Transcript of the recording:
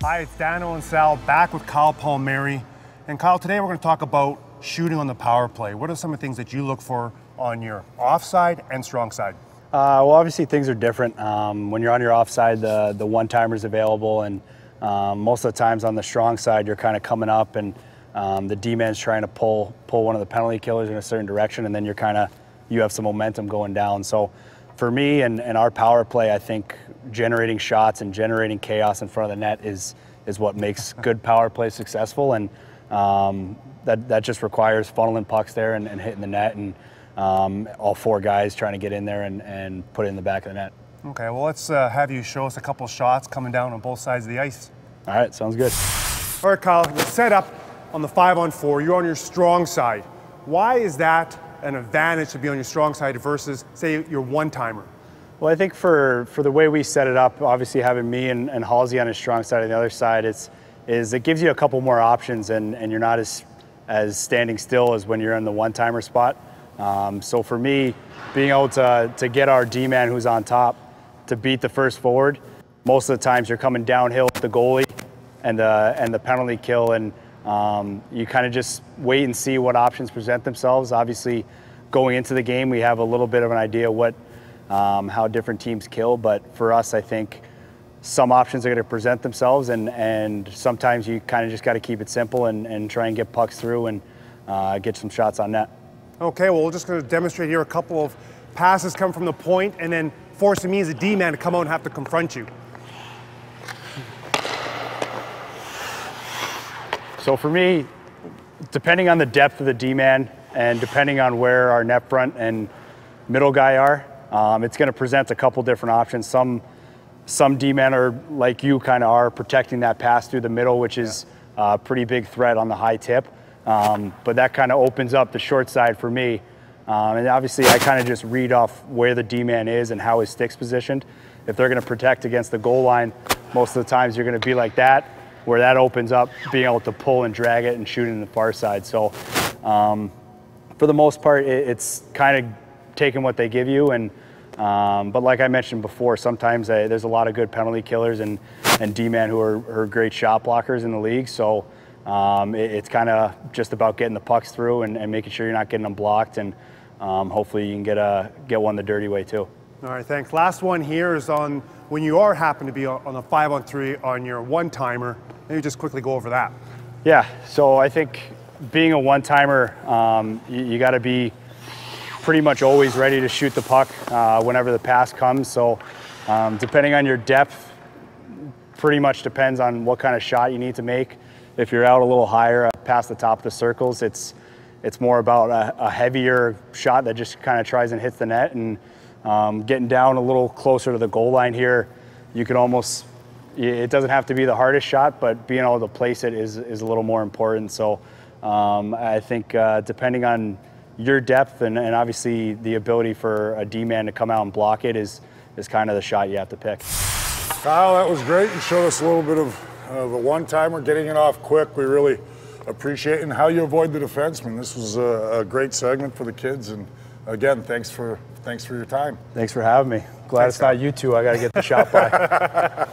Hi, it's Dano and Sal back with Kyle Palmieri. And Kyle, today we're going to talk about shooting on the power play. What are some of the things that you look for on your offside and strong side? Well, obviously things are different. When you're on your offside, the one-timer's available, and most of the times on the strong side, you're kind of coming up and the D-man's trying to pull one of the penalty killers in a certain direction, and then you have some momentum going down. So for me and our power play, I think generating shots and generating chaos in front of the net is what makes good power play successful, and that just requires funneling pucks there and hitting the net, and all four guys trying to get in there and put it in the back of the net. Okay, well, let's have you show us a couple shots coming down on both sides of the ice. All right, sounds good. All right, Kyle, you're set up on the 5-on-4. You're on your strong side. Why is that an advantage to be on your strong side versus, say, your one-timer? Well, I think for the way we set it up, obviously having me and Halsey on his strong side on the other side, it gives you a couple more options, and you're not as standing still as when you're in the one-timer spot. So for me, being able to get our D-man who's on top to beat the first forward, most of the times you're coming downhill with the goalie and the penalty kill, and you kind of just wait and see what options present themselves. Obviously, going into the game, we have a little bit of an idea how different teams kill, but for us, I think some options are going to present themselves, and sometimes you kind of just got to keep it simple and try and get pucks through and get some shots on net. Okay, well, we're just going to demonstrate here a couple of passes come from the point and then forcing me as a D-man to come out and have to confront you. So for me, depending on the depth of the D-man and depending on where our net front and middle guy are, it's going to present a couple different options. Some D-men are like you kind of are, protecting that pass through the middle, which is a pretty big threat on the high tip. But that kind of opens up the short side for me. And obviously I kind of just read off where the D-man is and how his stick's positioned. If they're going to protect against the goal line, most of the times you're going to be like that, where that opens up being able to pull and drag it and shoot it in the far side. So for the most part, it's kind of taking what they give you. But like I mentioned before, sometimes there's a lot of good penalty killers and D-man who are great shot blockers in the league. So it's kind of just about getting the pucks through and making sure you're not getting them blocked, and hopefully you can get one the dirty way too. All right, thanks. Last one here is on when you happen to be on a 5-on-3 on your one-timer. Maybe just quickly go over that. Yeah, so I think being a one-timer, you got to be pretty much always ready to shoot the puck whenever the pass comes. So depending on your depth, pretty much depends on what kind of shot you need to make. If you're out a little higher past the top of the circles, it's more about a heavier shot that just kind of tries and hits the net, and getting down a little closer to the goal line here, you can almost, it doesn't have to be the hardest shot, but being able to place it is a little more important. So I think depending on your depth and obviously the ability for a D-man to come out and block it is kind of the shot you have to pick. Kyle, that was great. You showed us a little bit of the one-timer, getting it off quick. We really appreciate it, and how you avoid the defenseman. This was a great segment for the kids, and again, thanks for your time. Thanks for having me. Glad it's not you two I got to get the shot by.